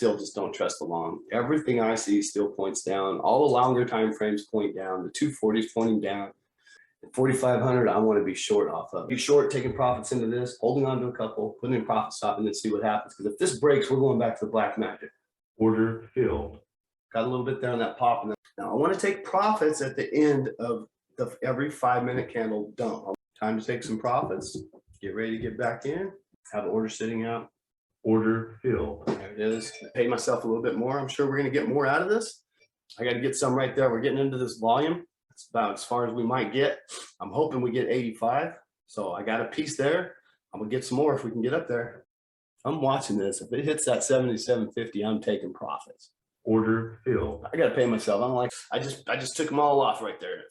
still just don't trust the long. Everything I see still points down. All the longer time frames point down. The 240 is pointing down. 4,500, I want to be short off of. Be short, taking profits into this, holding on to a couple, putting in profit stop, and then see what happens. Because if this breaks, we're going back to the black magic. Order filled. Got a little bit there on that pop. Now I want to take profits at the end of every 5-minute candle dump. Time to take some profits. Get ready to get back in. Have an order sitting out. Order filled. There it is. I paid myself a little bit more. I'm sure we're going to get more out of this. I got to get some right there. We're getting into this volume. It's about as far as we might get. I'm hoping we get 85. So I got a piece there. I'm gonna get some more if we can get up there. I'm watching this. If it hits that 77.50, I'm taking profits. Order filled. I got to pay myself. I'm like, I just took them all off right there.